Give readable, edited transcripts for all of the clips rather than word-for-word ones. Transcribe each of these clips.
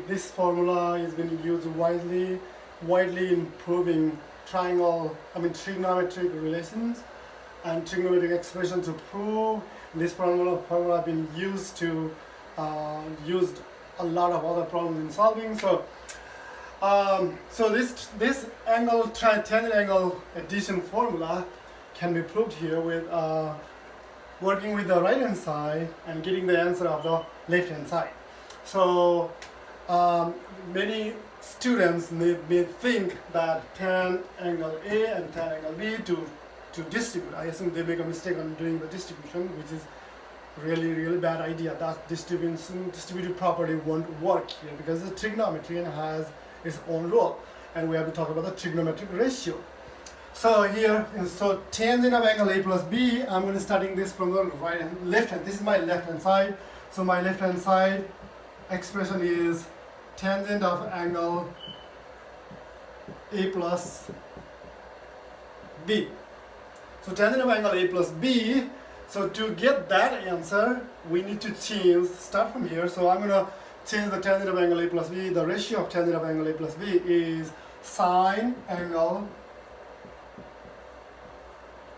this formula is being used widely in proving trigonometric relations and trigonometric expression to prove. This formula been used to used a lot of other problems in solving. So this angle tangent angle addition formula can be proved here with working with the right hand side and getting the answer of the left hand side. So many students may think that tan angle A and tan angle B to distribute. I assume they make a mistake on doing the distribution, which is really bad idea. That distributive property won't work here because the trigonometry has its own rule, and we have to talk about the trigonometric ratio. So here, so tangent of angle A plus B, I'm going to starting this from the left hand. This is my left hand side. So my left hand side expression is tangent of angle A plus B. So tangent of angle A plus B. So to get that answer, we need to start from here. So I'm going to change the tangent of angle A plus B. The ratio of tangent of angle A plus B is sine angle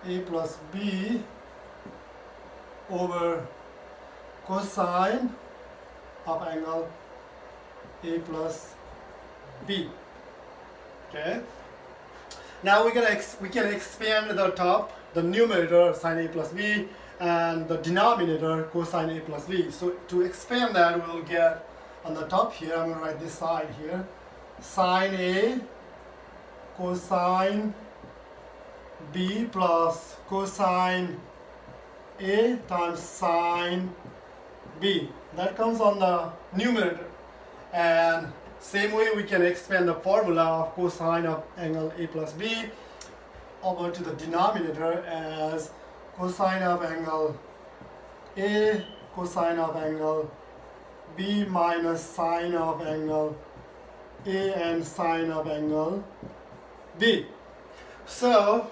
A plus B over cosine of angle A plus B. Okay. Now we can expand the top, the numerator sine A plus B, and the denominator cosine A plus B. So to expand that, we'll get on the top here, I'm going to write this side here, sine A cosine B plus cosine A times sine B. That comes on the numerator. And same way we can expand the formula of cosine of angle A plus B over to the denominator as cosine of angle A cosine of angle B minus sine of angle A and sine of angle B. So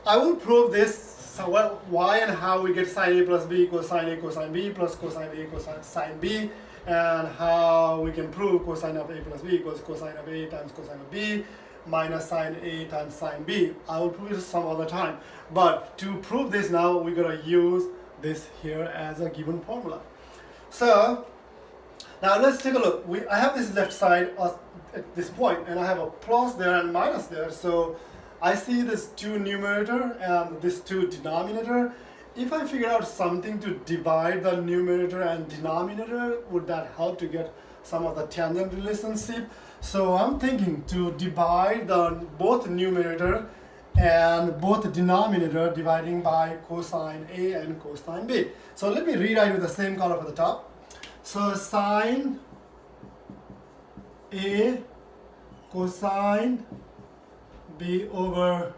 I will prove this. So why and how we get sine A plus B equals sine A cosine B plus cosine A cosine sine B, and how we can prove cosine of A plus B equals cosine of A times cosine of B minus sine A times sine B. I will prove it some other time. But to prove this now, we're going to use this here as a given formula. So now let's take a look. I have this left side at this point, and I have a plus there and minus there. So I see this 2 numerator and this 2 denominator. If I figure out something to divide the numerator and denominator, would that help to get some of the tangent relationship? So I'm thinking to divide both numerator and both denominator dividing by cosine A and cosine B. So let me rewrite with the same color for the top. So sine A cosine B over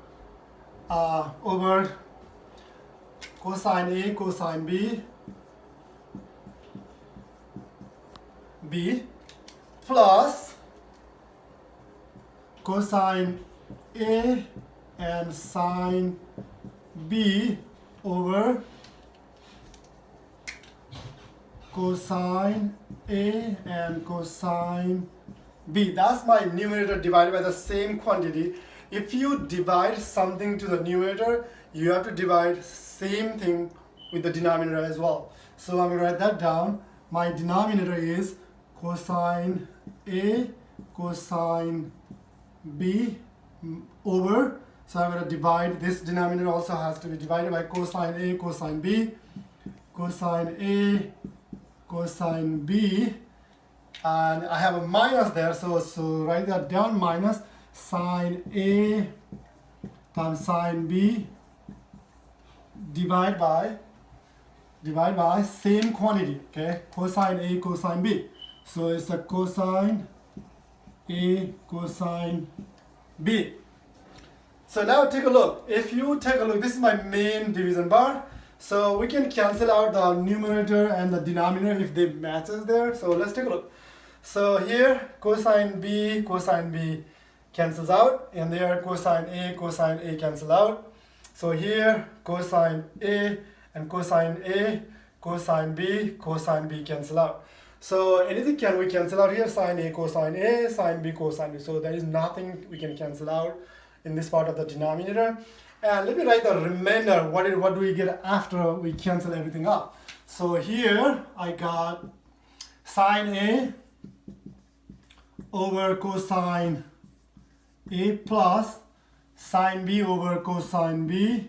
cosine A cosine B plus cosine A and sine B over cosine A and cosine B. That's my numerator divided by the same quantity. If you divide something to the numerator, you have to divide same thing with the denominator as well. So I'm going to write that down. My denominator is cosine A cosine B over, so I'm going to divide, this denominator also has to be divided by cosine A cosine B, cosine A cosine B, and I have a minus there, so write that down, minus sine A times sine B divide by same quantity, okay, cosine A cosine B. So it's a cosine A cosine B. So now take a look. If you take a look, this is my main division bar. So we can cancel out the numerator and the denominator if they matches there. So let's take a look. So here cosine B cancels out, and there cosine A cancel out. So here cosine A and cosine B cancel out. So anything can we cancel out here? Sine A, cosine A, sine B, cosine B. So there is nothing we can cancel out in this part of the denominator. And let me write the remainder. What do we get after we cancel everything out? So here I got sine A over cosine A plus sine B over cosine B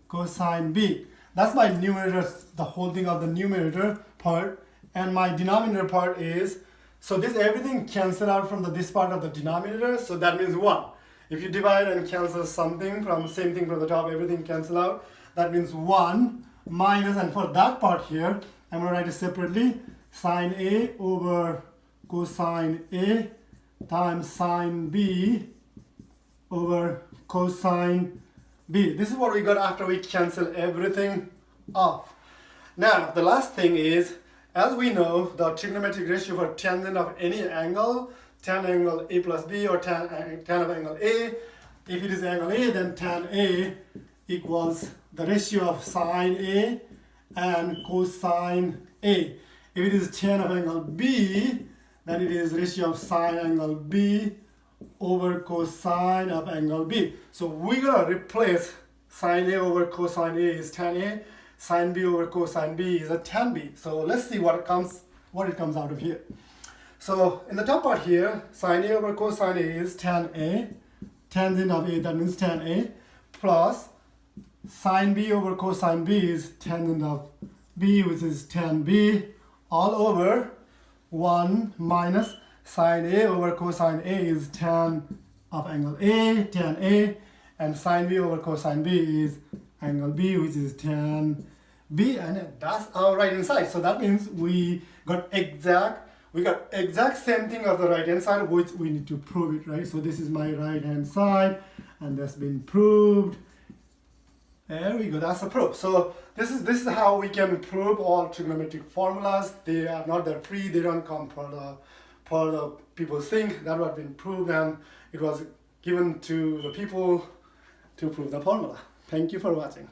cosine B. That's my numerator, the whole thing of the numerator part, and my denominator part is, so this everything cancel out from this part of the denominator, so that means 1. If you divide and cancel something from same thing from the top, everything cancel out, that means 1 minus, and for that part here, I'm going to write it separately, sine A over cosine A times sine B over cosine B. This is what we got after we cancel everything off. Now, the last thing is, as we know, the trigonometric ratio for tangent of any angle, tan angle A plus B or tan of angle A, if it is angle A, then tan A equals the ratio of sine A and cosine A. If it is tan of angle B, then it is ratio of sine angle B over cosine of angle B. So we're gonna replace sine A over cosine A is tan A, sine B over cosine B is a tan B. So let's see what it comes out of here. So in the top part here, sine A over cosine A is tan A, tangent of A, that means tan A, plus sine B over cosine B is tangent of B, which is tan B, all over 1 minus sine A over cosine A is tan of angle A, tan A, and sine B over cosine B is angle B, which is tan B, and that's our right hand side. So that means we got exact same thing of the right hand side, which we need to prove it, right? So this is my right hand side, and that's been proved. There we go, that's the proof. So this is how we can prove all trigonometric formulas. They are not that free, they don't come for the people think. That was been proved, and it was given to the people to prove the formula. Thank you for watching.